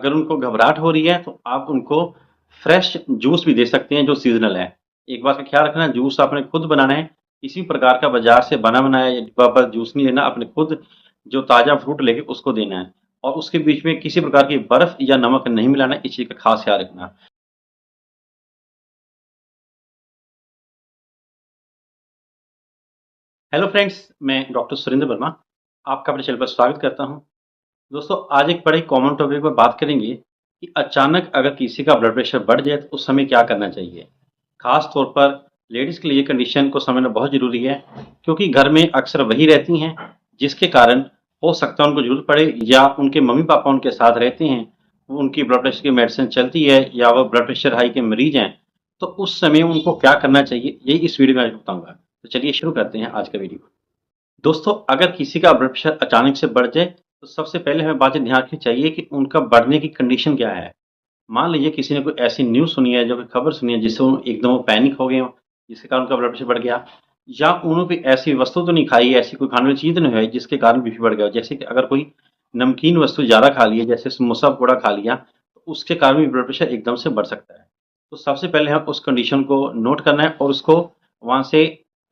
अगर उनको घबराहट हो रही है तो आप उनको फ्रेश जूस भी दे सकते हैं जो सीजनल है। एक बात का ख्याल रखना, जूस आपने खुद बनाना है, किसी प्रकार का बाजार से बना बनाया या डिब्बा पर जूस नहीं लेना, अपने खुद जो ताज़ा फ्रूट लेके उसको देना है। और उसके बीच में किसी प्रकार की बर्फ या नमक नहीं मिलाना है, इस चीज़ का खास ख्याल रखना। हेलो फ्रेंड्स, मैं डॉक्टर सुरेंद्र वर्मा आपका अपने चैनल पर स्वागत करता हूं। दोस्तों, आज एक बड़े कॉमन टॉपिक पर बात करेंगे कि अचानक अगर किसी का ब्लड प्रेशर बढ़ जाए तो उस समय क्या करना चाहिए। खास तौर पर लेडीज के लिए कंडीशन को समझना बहुत जरूरी है, क्योंकि घर में अक्सर वही रहती हैं जिसके कारण हो सकता है उनको जरूरत पड़े, या उनके मम्मी पापा उनके साथ रहते हैं, उनकी ब्लड प्रेशर की मेडिसिन चलती है, या वह ब्लड प्रेशर हाई के मरीज हैं। तो उस समय उनको क्या करना चाहिए, यही इस वीडियो में आज बताऊंगा। तो चलिए शुरू करते हैं आज का वीडियो। दोस्तों, अगर किसी का ब्लड प्रेशर अचानक से बढ़ जाए तो सबसे पहले हमें बात ध्यान रखनी चाहिए कि उनका बढ़ने की कंडीशन क्या है। मान लीजिए किसी ने कोई ऐसी न्यूज़ सुनी है, जो कोई खबर सुनी है जिससे वो एकदम पैनिक हो गए हों, जिसके कारण उनका ब्लड प्रेशर बढ़ गया, या उन्होंने कोई ऐसी वस्तु तो नहीं खाई, ऐसी कोई खाने वाली चीज़ तो नहीं है जिसके कारण बीपी बढ़ गया हो। जैसे कि अगर कोई नमकीन वस्तु ज़्यादा खा ली है, जैसे समोसा पकौड़ा खा लिया, तो उसके कारण भी ब्लड प्रेशर एकदम से बढ़ सकता है। तो सबसे पहले हम उस कंडीशन को नोट करना है और उसको वहाँ से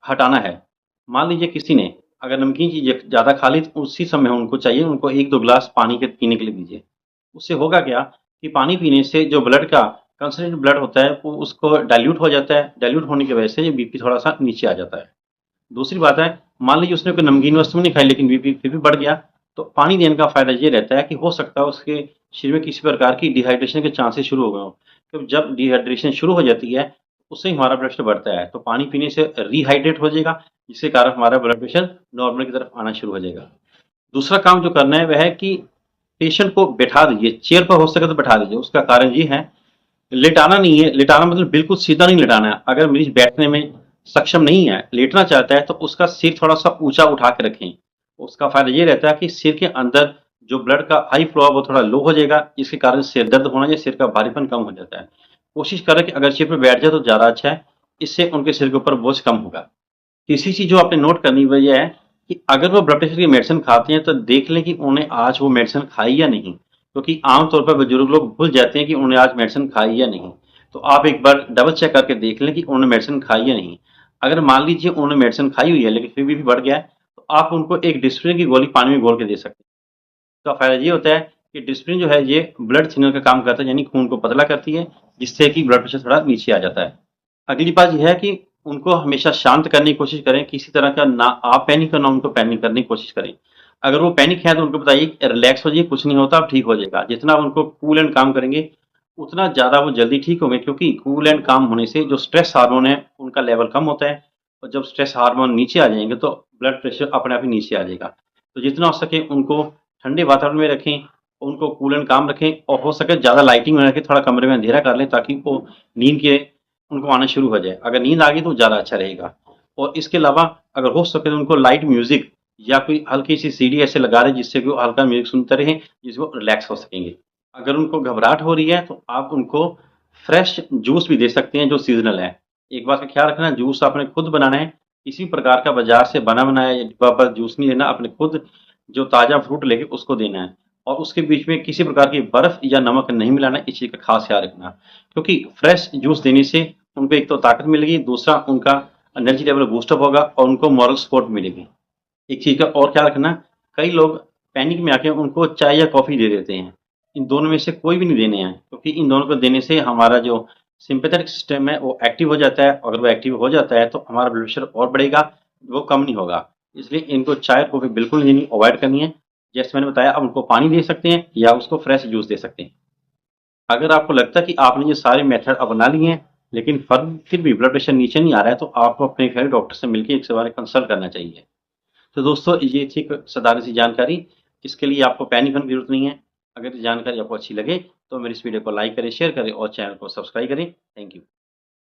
हटाना है। मान लीजिए किसी ने अगर नमकीन चीज़ ज़्यादा खा ली, तो उसी समय उनको चाहिए, उनको 1-2 गिलास पानी के पीने के लिए दीजिए। उससे होगा क्या कि पानी पीने से जो ब्लड का कंसंट्रेटेड ब्लड होता है वो उसको डाइल्यूट हो जाता है। डाइल्यूट होने की वजह से बीपी थोड़ा-सा नीचे आ जाता है। दूसरी बात है, मान लीजिए उसने कोई नमकीन वस्तु नहीं खाई लेकिन बीपी फिर भी बढ़ गया, तो पानी देने का फ़ायदा ये रहता है कि हो सकता है उसके शरीर में किसी प्रकार की डिहाइड्रेशन के चांसेस शुरू हो गए हों। तो जब डिहाइड्रेशन शुरू हो जाती है, उससे ही हमारा ब्लड प्रेशर बढ़ता है। तो पानी पीने से रिहाइड्रेट हो जाएगा, जिसके कारण हमारा ब्लड प्रेशर नॉर्मल की तरफ आना शुरू हो जाएगा। दूसरा काम जो करना है वह है कि पेशेंट को बैठा दीजिए, चेयर पर हो सके तो बैठा दीजिए। उसका कारण ये है, लेटाना नहीं है। लेटाना मतलब बिल्कुल सीधा नहीं लेटाना है। अगर मरीज बैठने में सक्षम नहीं है, लेटना चाहता है, तो उसका सिर थोड़ा सा ऊंचा उठा के रखें। उसका फायदा ये रहता है कि सिर के अंदर जो ब्लड का हाई फ्लो है वो थोड़ा लो हो जाएगा, इसके कारण सिर दर्द होना या सिर का भारीपन कम हो जाता है। कोशिश करें कि अगर चेयर पर बैठ जाए तो ज़्यादा अच्छा है, इससे उनके सिर के ऊपर बोझ कम होगा। तीसरी चीज जो आपने नोट करनी वो ये है कि अगर वो ब्लड प्रेशर की मेडिसिन खाते हैं तो देख लें कि उन्होंने आज वो मेडिसिन खाई या नहीं, क्योंकि आमतौर पर बुजुर्ग लोग भूल जाते हैं कि उन्होंने आज मेडिसिन खाई या नहीं। तो आप एक बार डबल चेक करके देख लें कि उन्होंने मेडिसिन खाई या नहीं। अगर मान लीजिए उन्होंने मेडिसिन खाई हुई है लेकिन फिर भी बढ़ गया है, तो आप उनको एक डिस्प्रिन की गोली पानी में घोल के दे सकते हैं। इसका फायदा ये होता है कि डिस्प्रिन जो है ये ब्लड थिनर का काम करता है, यानी खून को पतला करती है, जिससे कि ब्लड प्रेशर थोड़ा नीचे आ जाता है। अगली बात यह है कि उनको हमेशा शांत करने की कोशिश करें, किसी तरह का ना आप पैनिक करना उनको पैनिक करने की कोशिश करें। अगर वो पैनिक है तो उनको बताइए कि रिलैक्स हो जाइए, कुछ नहीं होता, अब ठीक हो जाएगा। जितना आप उनको कूल एंड काम करेंगे उतना ज़्यादा वो जल्दी ठीक होंगे, क्योंकि कूल एंड काम होने से जो स्ट्रेस हार्मोन है उनका लेवल कम होता है, और जब स्ट्रेस हार्मोन नीचे आ जाएंगे तो ब्लड प्रेशर अपने आप ही नीचे आ जाएगा। तो जितना हो सके उनको ठंडे वातावरण में रखें, उनको कूल एंड काम रखें, और हो सके ज़्यादा लाइटिंग में रखें, थोड़ा कमरे में अंधेरा कर लें ताकि वो नींद के उनको आना शुरू हो जाए। अगर नींद आ गई तो ज़्यादा अच्छा रहेगा। और इसके अलावा अगर हो सके तो उनको लाइट म्यूजिक या कोई हल्की सी सीडी ऐसे लगा दें जिससे कि वो हल्का म्यूजिक सुनते रहें, जिससे वो रिलैक्स हो सकेंगे। अगर उनको घबराहट हो रही है तो आप उनको फ्रेश जूस भी दे सकते हैं जो सीजनल है। एक बात का ख्याल रखना, जूस आपने खुद बनाना है, किसी प्रकार का बाजार से बना बनाया या डिब्बा पर जूस नहीं लेना, अपने खुद जो ताज़ा फ्रूट लेके उसको देना है। और उसके बीच में किसी प्रकार की बर्फ या नमक नहीं मिलाना, इस चीज़ का खास ख्याल रखना, क्योंकि फ्रेश जूस देने से उनको एक तो ताकत मिलेगी, दूसरा उनका एनर्जी लेवल बूस्टअप होगा और उनको मॉरल सपोर्ट मिलेगी। एक चीज़ का और ख्याल रखना, कई लोग पैनिक में आके उनको चाय या कॉफ़ी दे देते हैं। इन दोनों में से कोई भी नहीं देने हैं, क्योंकि इन दोनों को देने से हमारा जो सिंपैथेटिक सिस्टम है वो एक्टिव हो जाता है। अगर वो एक्टिव हो जाता है तो हमारा ब्लड प्रेशर और बढ़ेगा, वो कम नहीं होगा। इसलिए इनको चाय और कॉफ़ी बिल्कुल नहीं देनी, अवॉइड करनी है। जैसे मैंने बताया, आप उनको पानी दे सकते हैं या उसको फ्रेश जूस दे सकते हैं। अगर आपको लगता है कि आपने ये सारे मेथड अपना लिए हैं लेकिन फिर भी ब्लड प्रेशर नीचे नहीं आ रहा है, तो आपको अपने फेवरेट डॉक्टर से मिलकर एक बार कंसल्ट करना चाहिए। तो दोस्तों, ये थी एक साधारण सी जानकारी। इसके लिए आपको पैनिक होने की जरूरत नहीं है। अगर ये जानकारी आपको अच्छी लगे तो मेरी इस वीडियो को लाइक करें, शेयर करें और चैनल को सब्सक्राइब करें। Thank you.